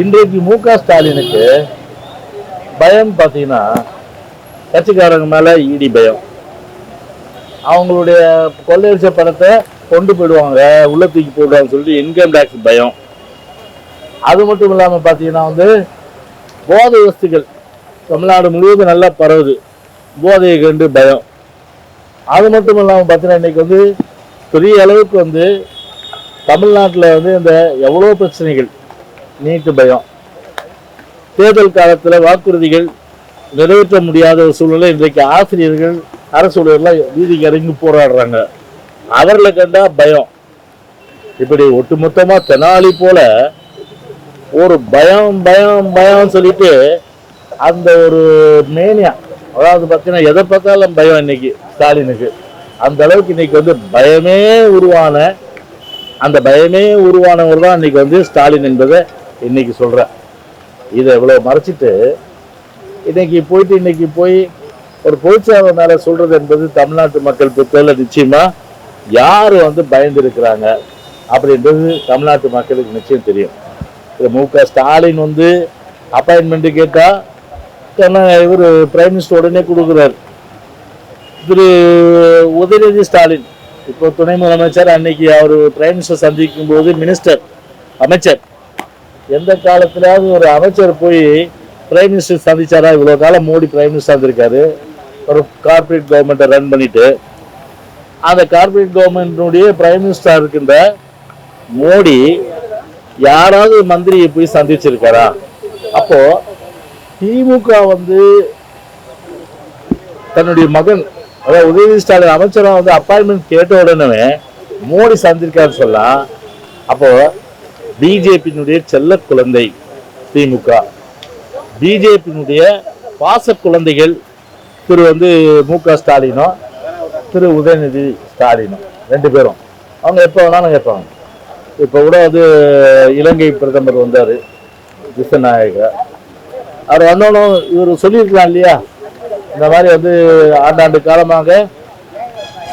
இன்றைக்கு மு.க.ஸ்டாலினுக்கு பயம் பார்த்தீங்கன்னா கட்சிக்காரங்க மேல இடி பயம். அவங்களுடைய கொள்ளையடிச்ச பணத்தை கொண்டு போயிடுவாங்க, உள்ள தூக்கி போடுவாங்க சொல்லிட்டு இன்கம் டேக்ஸ் பயம். அது மட்டும் இல்லாமல் பார்த்தீங்கன்னா போதை வஸ்துகள் தமிழ்நாடு முழுவதும் நல்லா பரவுது, போதையை கண்டு பயம். அது மட்டும் இல்லாமல் பார்த்தீங்கன்னா இன்னைக்கு பெரிய அளவுக்கு தமிழ்நாட்டில் இந்த எவ்வளோ பிரச்சனைகள், நீட்டு பயம், தேர்தல் காலத்தில் வாக்குறுதிகள் நிறைவேற்ற முடியாத ஒரு சூழ்நிலை. இன்றைக்கு ஆசிரியர்கள் அரசு ஊழியர்கள் வீதிக்கு இறங்கி போராடுறாங்க, அவர்களை கண்டா பயம். இப்படி ஒட்டுமொத்தமாக தெனாலி போல ஒரு பயம் பயம் பயம் சொல்லிட்டு அந்த ஒரு மேனியா, அதாவது பார்த்தீங்கன்னா எதை பார்த்தாலும் பயம் இன்னைக்கு ஸ்டாலினுக்கு. அந்த அளவுக்கு இன்னைக்கு பயமே உருவான அந்த பயமே உருவானவர் தான் இன்னைக்கு ஸ்டாலின் என்பதை இன்னைக்கு சொல்கிறேன். இதை இவ்வளோ மறைச்சிட்டு இன்னைக்கு போய் ஒரு பொதுச்சேவை மேலே சொல்கிறது என்பது தமிழ்நாட்டு மக்கள் பொறுத்தவரை நிச்சயமாக யார் பயந்து இருக்கிறாங்க அப்படின்றது தமிழ்நாட்டு மக்களுக்கு நிச்சயம் தெரியும். மு.க. ஸ்டாலின் அப்பாயின்மெண்ட் கேட்டால் இவர் பிரைம் மினிஸ்டர் உடனே கொடுக்குறாரு. திரு உதயநிதி ஸ்டாலின் இப்போ துணை முதலமைச்சர், அன்னைக்கு அவர் பிரைம் மினிஸ்டர் சந்திக்கும் போது அமைச்சர் எந்த காலத்திலாவது ஒரு அமைச்சர் போய் பிரைம் மினிஸ்டர் சந்திச்சாரா? இவ்வளோ காலம் மோடி பிரைம் மினிஸ்டர் இருந்திருக்காரு, ஒரு கார்பரேட் கவர்மெண்ட்டை ரன் பண்ணிட்டு. அந்த கார்பரேட் கவர்மெண்ட்டுடைய பிரைம் மினிஸ்டர் இருக்கின்ற மோடி யாராவது மந்திரியை போய் சந்திச்சிருக்காரா? அப்போ திமுக தன்னுடைய மகன் அதாவது உதயநிதி ஸ்டாலின் அமைச்சராக அப்பாயின்மெண்ட் கேட்ட உடனே மோடி சந்திருக்காருன்னு சொல்லலாம். அப்போ பிஜேபியினுடைய செல்ல குழந்தை திமுக, பிஜேபியினுடைய பாச குழந்தைகள் திரு மு.க. ஸ்டாலினும் திரு உதயநிதி ஸ்டாலினும் ரெண்டு பேரும் அவங்க எப்போ வேணாலும் கேட்பாங்க. இப்போ கூட இலங்கை பிரதமர் வந்தார் திசநாயகர், அவர் வந்தோன்னும் இவர் சொல்லியிருக்கலாம் இல்லையா, இந்த மாதிரி ஆண்டாண்டு காலமாக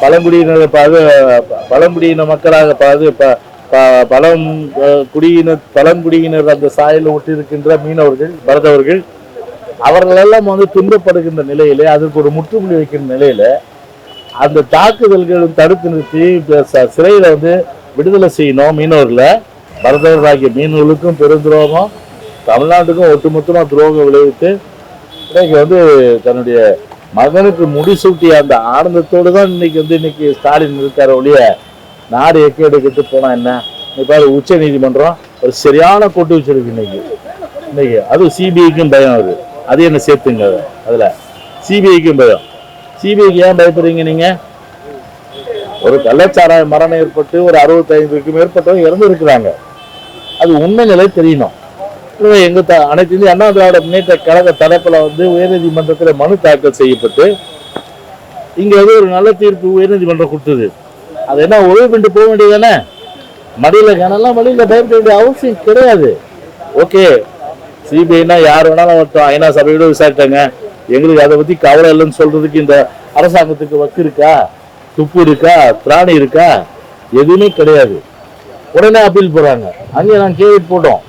பழங்குடியின மக்களாக பழங்குடியினர் அந்த சாயலில் ஒட்டியிருக்கின்ற மீனவர்கள், பரதவர்கள், அவர்களெல்லாம் துன்பப்படுகின்ற நிலையில அதற்கு ஒரு முற்றுப்புள்ளி வைக்கின்ற நிலையில அந்த தாக்குதல்களும் தடுத்து நிறுத்தி சிறையில விடுதலை செய்யணும் மீனவர்களை. பரதவர்களாகிய மீனவர்களுக்கும் பெருந்துரோகம், தமிழ்நாட்டுக்கும் ஒட்டுமொத்தமாக துரோகம் விளைவித்து இன்னைக்கு தன்னுடைய மகனுக்கு முடிசூட்டிய அந்த ஆனந்தத்தோடு தான் இன்னைக்கு ஸ்டாலின் இருக்கார ஒழிய நாடு எக்கேடு கெட்டு போனா என்ன? இப்போ உச்ச நீதிமன்றம் ஒரு சரியான கொட்டு வச்சிருக்கு இன்னைக்கு. அது சிபிஐக்கும் பயம், அது என்ன சேர்த்துங்க அதுல சிபிஐக்கும் பயம். சிபிஐக்கு ஏன் பயப்படுறீங்க நீங்க? ஒரு கள்ளச்சாராய மரணம் ஏற்பட்டு ஒரு 65க்கும் மேற்பட்டவங்க இறந்து இருக்கிறாங்க, அது உண்மை நிலை தெரியணும். எங்க அனைத்து இந்திய அண்ணா திராவிட முன்னேற்ற கழக தரப்புல உயர்நீதிமன்றத்தில் மனு தாக்கல் செய்யப்பட்டு இங்க ஒரு நல்ல தீர்ப்பு உயர்நீதிமன்றம் கொடுத்தது. அது என்ன உதவி பண்ணிட்டு போக வேண்டியதானே? மடியில கனெல்லாம் மடியில பயப்பட வேண்டிய அவசியம் கிடையாது. ஓகே, சிபிஐனா யார் வேணாலும் வரட்டும், ஐநா சபையோட விசாரிட்டாங்க, எங்களுக்கு அதை பத்தி கவலை இல்லைன்னு சொல்றதுக்கு இந்த அரசாங்கத்துக்கு வக்கு இருக்கா, துப்பு இருக்கா, திராணி இருக்கா? எதுவுமே கிடையாது. உடனே அப்பீல் போறாங்க. அங்கே நான் கேள்வி போட்டோம்,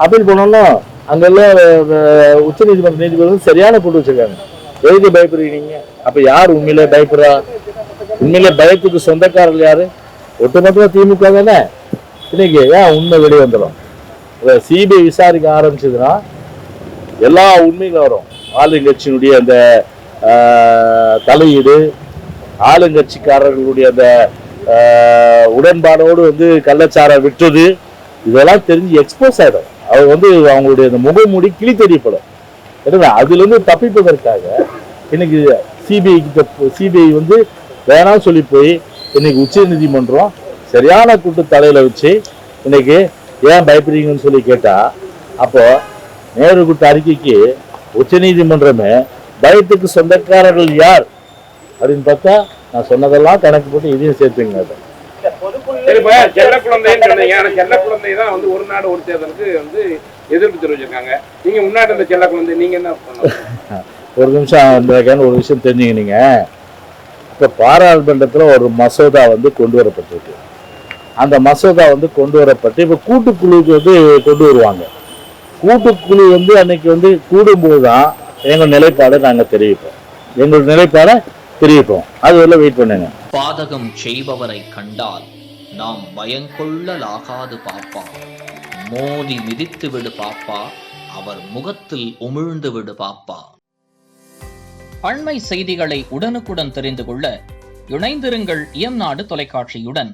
அப்பீல் பண்ணோம்னா அங்கெல்லாம் உச்ச நீதிமன்ற நீதிபதி சரியான போட்டு வச்சிருக்காங்க. எதுக்கு பயப்படுறீங்க? அப்ப யார் உண்மையிலே பயப்படுறா? உண்மையிலே பயத்துக்கு சொந்தக்காரர்கள் யாரு? ஒட்டுமொத்தமா திமுக தானே. இன்னைக்கு ஏன் உண்மை வெளியே வந்துடும்? சிபிஐ விசாரிக்க ஆரம்பிச்சதுன்னா எல்லா உண்மைகளும் வரும். ஆளுங்கட்சியினுடைய அந்த தலையீடு, ஆளுங்கட்சிக்காரர்களுடைய அந்த உடன்பாடோடு கள்ளச்சாரம் விட்டது, இதெல்லாம் தெரிஞ்சு எக்ஸ்போஸ் ஆயிடும். அவர் அவங்களுடைய அந்த முகமூடி கிளி தெரியப்படும். அதுல இருந்து தப்பிப்பதற்காக இன்னைக்கு சிபிஐ வேணாம் சொல்லி போய் இன்னைக்கு உச்ச நீதிமன்றம் சரியான கூட்டு தலையில வச்சு இன்னைக்கு ஏன் பயப்படுறீங்கன்னு சொல்லி கேட்டா, அப்போ நேரு கூட்ட அறிக்கைக்கு உச்ச நீதிமன்றமே பயத்துக்கு சொந்தக்காரர்கள் யார் அப்படின்னு பார்த்தா நான் சொன்னதெல்லாம் கணக்கு போட்டு இதையும் சேர்த்துங்க. செல்ல குழந்தை தான் ஒரு நாடு ஒரு தேர்தலுக்கு எதிர்ப்பு தெரிவிச்சிருக்காங்க. நீங்க முன்னாடி இந்த செல்ல குழந்தை நீங்க என்ன பண்ணலாம்? ஒரு நிமிஷம் ஒரு விஷயம் தெரிஞ்சுங்க. நீங்க இப்ப பாராளுமன்றத்துல ஒரு மசோதா கொண்டு வரப்பட்டிருக்கு. அந்த மசோதா கொண்டு வரப்பட்டு இப்போ கூட்டுக்குழுக்கு கொண்டு வருவாங்க. கூட்டுக்குழு வந்து அன்னைக்கு வந்து கூடும்போது தான் எங்கள் நிலைப்பாடை நாங்கள் தெரிவிப்போம். எங்கள் நிலைப்பாடை தெரிவிப்போம். அது வரல வெயிட் பண்ணுங்க. பாதகம் செய்பவரை கண்டால் நாம் பயங்கொள்ளலாகாது பாப்பா. மோதி மிதித்து விடு பாப்பா, அவர் முகத்தில் உமிழ்ந்து விடு பாப்பா. அண்மை செய்திகளை உடனுக்குடன் தெரிந்து கொள்ள இணைந்திருங்கள் இயம்நாடு தொலைக்காட்சியுடன்.